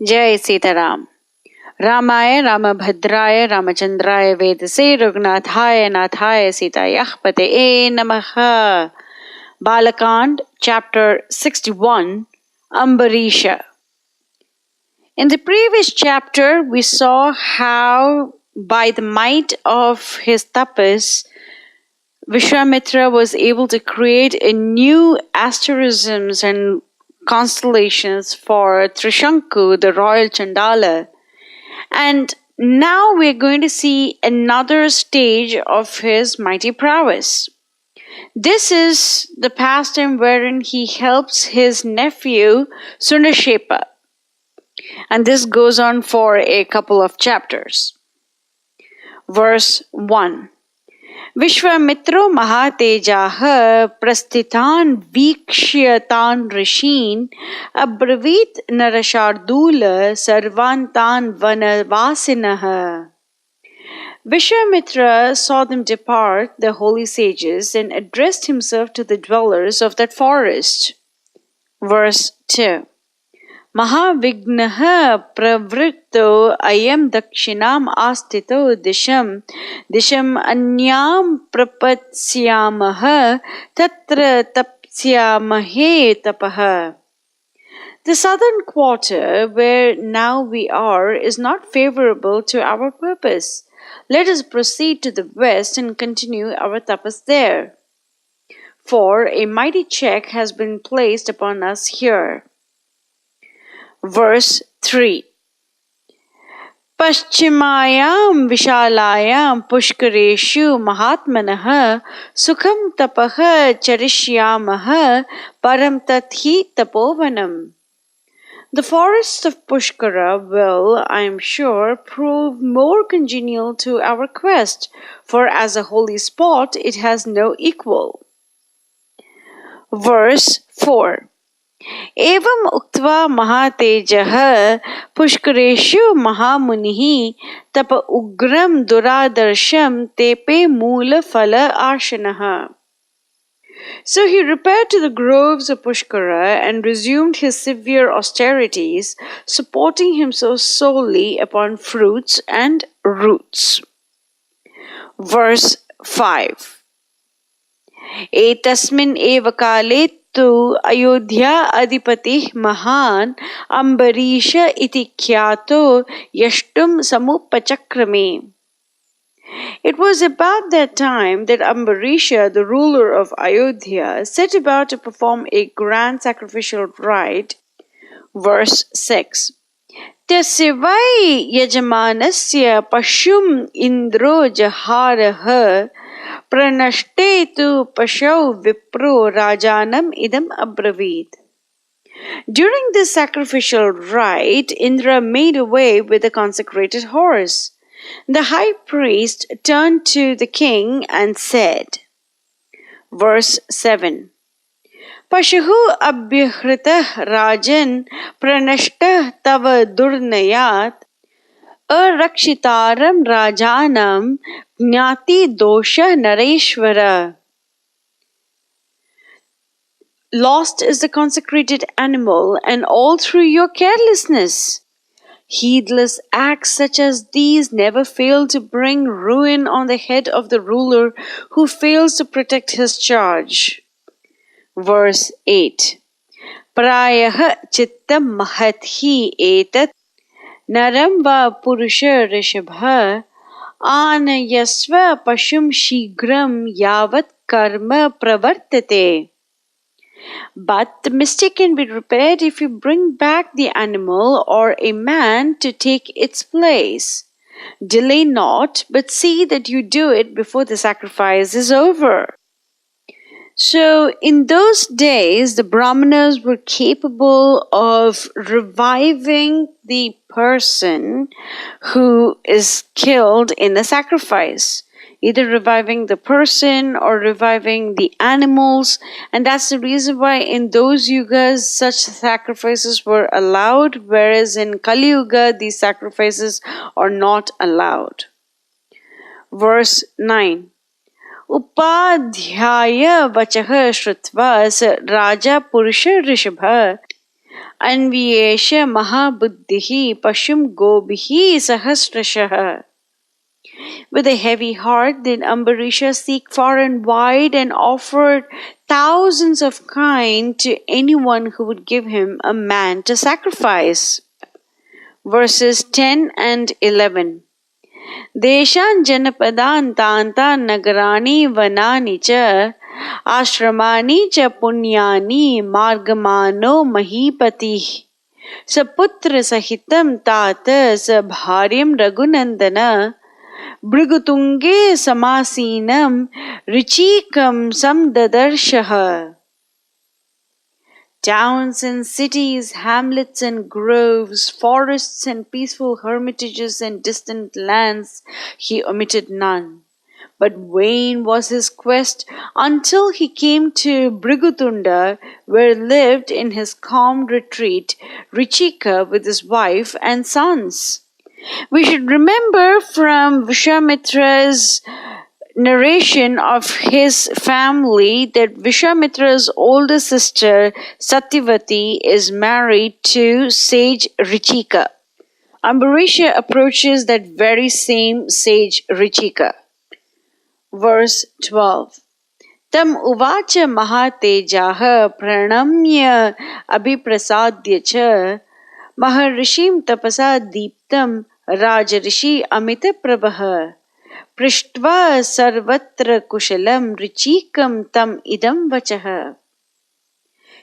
Jai Sitaram. Ramaya Ramabhadraya Ramachandraya Vedase Raghunathaya Nathaya Sitayah Pate Namaha. Balakand, chapter 61, Ambarisha. In the previous chapter, we saw how by the might of his tapas, Visvamitra was able to create a new asterisms and constellations for Trishanku, the royal Chandala. And now we're going to see another stage of his mighty prowess. This is the pastime wherein he helps his nephew Sunhasheppa. And this goes on for a couple of chapters. Verse 1. Visvamitro Mahatejah Prasthitan Vikshyataan Rishin Abravit Narashardula Sarvantan Vanavasinaha. Visvamitra saw them depart, the holy sages, and addressed himself to the dwellers of that forest. Verse 2. Mahavignaha pravritto ayam dakshinam astito disham anyam prapatsyamaha tatra tapsyamahe tapaha. The southern quarter, where now we are, is not favorable to our purpose. Let us proceed to the west and continue our tapas there. For a mighty check has been placed upon us here. Verse 3. Paschimayam vishalayam pushkareshu mahatmanaha sukham tapaha charishyamaha param tathi tapovanam. The forests of Pushkara will, I am sure, prove more congenial to our quest, for as a holy spot it has no equal. Verse 4. Evam uktva mahatejah pushkareshu mahamunihi tapa ugram duradarsham tepe mula phala arshanaha. So he repaired to the groves of Pushkara and resumed his severe austerities, supporting himself solely upon fruits and roots. Verse 5. Etasmin eva kale tu Ayodhya adipati mahan Ambarisha iti khyato yashtum samupachakrame. It was about that time that Ambarisha, the ruler of Ayodhya, set about to perform a grand sacrificial rite. Verse 6. Tasya vai yajamanasya pashum indro jaharaha pranashte tu pashau vipro rajanam idam abravit. During this sacrificial rite, Indra made away with the consecrated horse. The high priest turned to the king and said, verse 7, Pashuhu abhyahritah rajan pranashtah tava durnayat arakshitaram rajanam jnati dosha nareshvara. Lost is the consecrated animal, and all through your carelessness. Heedless acts such as these never fail to bring ruin on the head of the ruler who fails to protect his charge. Verse 8. Prayah chittam mahathi etat naram va purusha rishabha anayasva pashum shigram yavat karma pravartate. But the mistake can be repaired if you bring back the animal or a man to take its place. Delay not, but see that you do it before the sacrifice is over. So, in those days, the Brahmanas were capable of reviving the person who is killed in the sacrifice. Either reviving the person or reviving the animals. And that's the reason why in those yugas such sacrifices were allowed, whereas in Kali Yuga these sacrifices are not allowed. Verse 9. Upadhyaya vachaha shrutva raja purusha rishabha Anviyesha mahabuddhihi pashum gobihi sahasrashah. With a heavy heart, did Ambarisha seek far and wide and offered thousands of kine to anyone who would give him a man to sacrifice. Verses 10 and 11. Deshan janapadan tanta nagarani vanani cha ashramani cha punyani margamano mahipati saputra sahitam tata sabharyam raghunandana Bhrigutunge samasinam richikam samdadarshah. Towns and cities, hamlets and groves, forests and peaceful hermitages and distant lands, he omitted none. But vain was his quest until he came to Bhrigutunda, where lived in his calm retreat Richika with his wife and sons. We should remember from Visvamitra's narration of his family that Visvamitra's older sister Satyavati is married to Sage Richika. Ambarisha approaches that very same Sage Richika. Verse 12. Tam uvacha mahatejaha pranamya abhiprasadya cha Maharishim tapasa deeptam Rajarishi Amita Prabha Prishtva Sarvatra Kushalam Richikam Tam Idam Vachaha.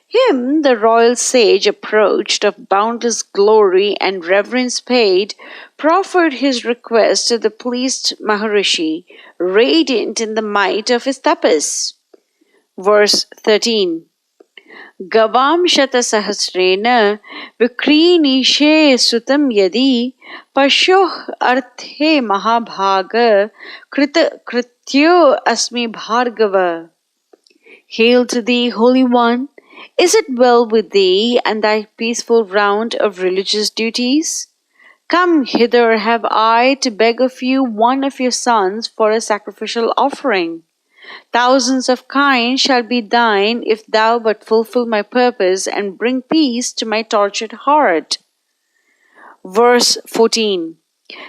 Him the royal sage approached of boundless glory and reverence paid, proffered his request to the pleased Maharishi, radiant in the might of his tapas. Verse 13. Gavam shata sahasrena vikrinishe sutam yadi pasyoh arthe mahabhaga krita krityo asmi bhargava. Hail to thee, Holy One! Is it well with thee and thy peaceful round of religious duties? Come hither, have I to beg of you one of your sons for a sacrificial offering. Thousands of kine shall be thine if thou but fulfill my purpose and bring peace to my tortured heart. Verse 14.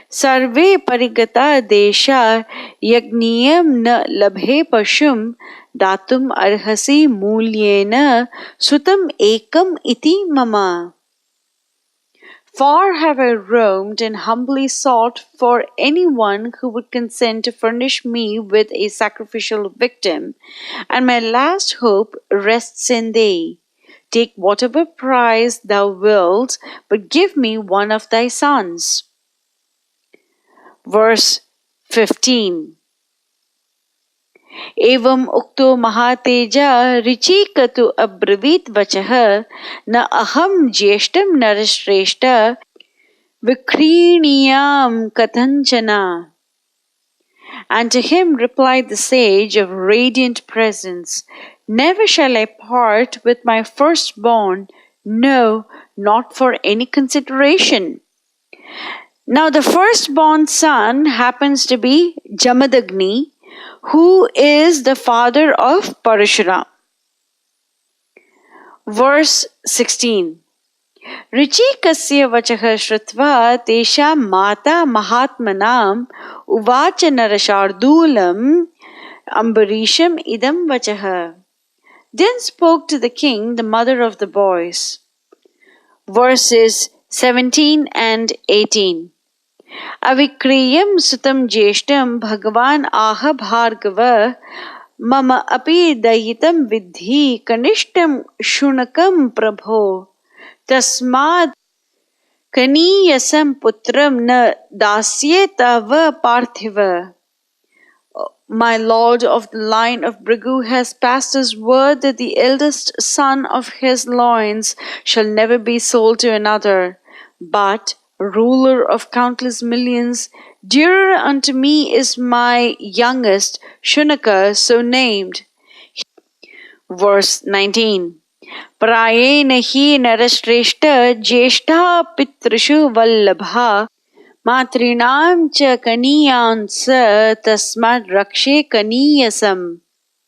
Sarve parigata desha yagniyam na labhe pashum datum arhasi mulyena sutam ekam iti mama. Far have I roamed and humbly sought for anyone who would consent to furnish me with a sacrificial victim, and my last hope rests in thee. Take whatever price thou wilt, but give me one of thy sons. Verse 15. एवं उक्तो महातेजा ऋचिकतु अब्रवीत वचः न अहम ज्येष्ठम नरश्रेष्ठ विक्रीणीयाम कथंचना. And to him replied the sage of radiant presence, Never shall I part with my firstborn, no, not for any consideration. Now the firstborn son happens to be Jamadagni, who is the father of Parashurama. Verse 16. Richikasya vachaha shrutva tesha mata mahatmanam uvacha narashardulam ambarisham idam vachaha. Then spoke to the king the mother of the boys. Verses 17 and 18. Avikriyam sutam jeshtam bhagavan aha bhargava mama api dayitam vidhi kanishtam shunakam prabho tasmad kaniyasam putram na dasye tava parthiva. My lord of the line of Bhrigu has passed his word that the eldest son of his loins shall never be sold to another, but ruler of countless millions, dearer unto me is my youngest, Shunaka, so named. Verse 19. Prayena hi narashreshta jeshta pitrishu vallabha matrinam cha kaniyansa tasmad rakshe kaniyasam.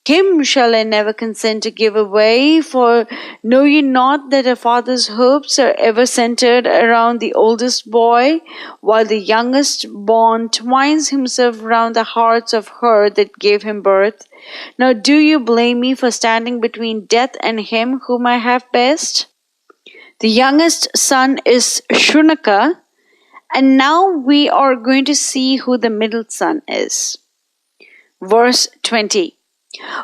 Him shall I never consent to give away, for know ye not that a father's hopes are ever centered around the oldest boy, while the youngest born twines himself round the hearts of her that gave him birth? Now do you blame me for standing between death and him whom I have best? The youngest son is Shunaka, and now we are going to see who the middle son is. Verse 20.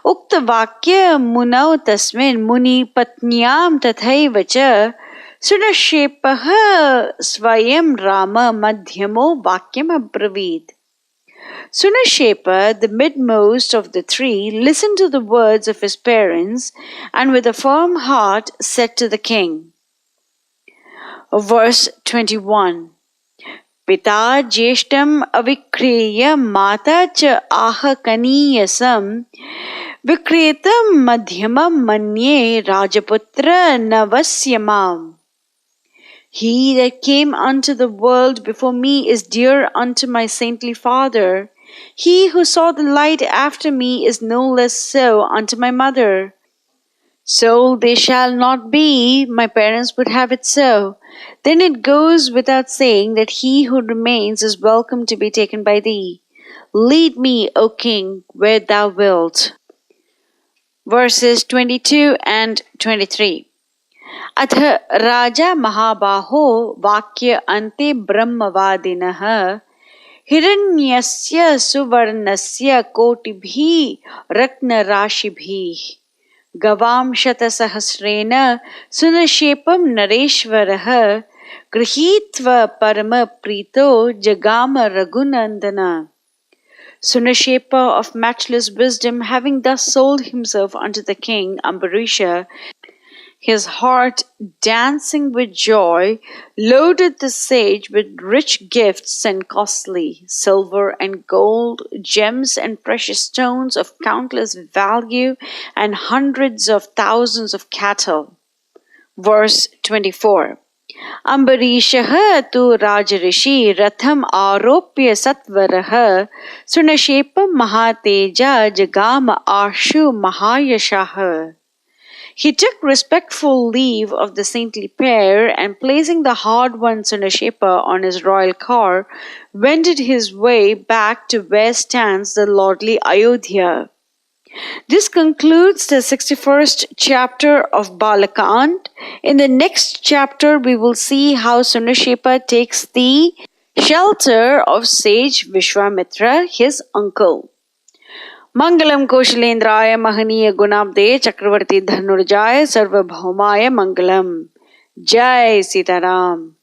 उक्तवाक्य मुनौ तस्मिन् मुनिपत्न्यां तथैव च सुनशेपः स्वयं राम मध्यमो वाक्यम् अब्रवीत्. Sunhasheppa, the midmost of the three, listened to the words of his parents and with a firm heart said to the king. Verse 21. पिता ज्येष्ठम् अविक्रीय माता च आह कनीयसं विक्रीतं मध्यमं मन्ये राजपुत्र नवस्य माम्. He that came unto the world before me is dear unto my saintly father. He who saw the light after me is no less so unto my mother. So they shall not be, my parents would have it so. Then it goes without saying that he who remains is welcome to be taken by thee. Lead me, O king, where thou wilt. Verses 22 and 23. अथ राजा महाबाहो वाक्य अन्ते ब्रह्मवादिनः हिरण्यस्य सुवर्णस्य कोटिभिः रत्नराशिभिः गवां शतसहस्रेण सुनशेपं नरेश्वरः गृहीत्वा परमप्रीतो जगाम Raghunandan. Sunhasheppa of matchless wisdom, having thus sold himself unto the king Ambarisha, his heart dancing with joy, loaded the sage with rich gifts and costly silver and gold, gems and precious stones of countless value, and hundreds of thousands of cattle. Verse 24. Ambarishah tu rishi ratham aropya satvarah Sunhashepam mahateja jagama ashu mahayashah. He took respectful leave of the saintly pair, and placing the hard-won Sunhasheppa on his royal car, wended his way back to where stands the lordly Ayodhya. This concludes the 61st chapter of Bala. In the next chapter, we will see how Sunhasheppa takes the shelter of sage Visvamitra, his uncle. Mangalam Koshalendraya Mahaniya Gunabde Chakravarti Dhanurjaya Sarvabhaumaya Mangalam. Jai Sitaram.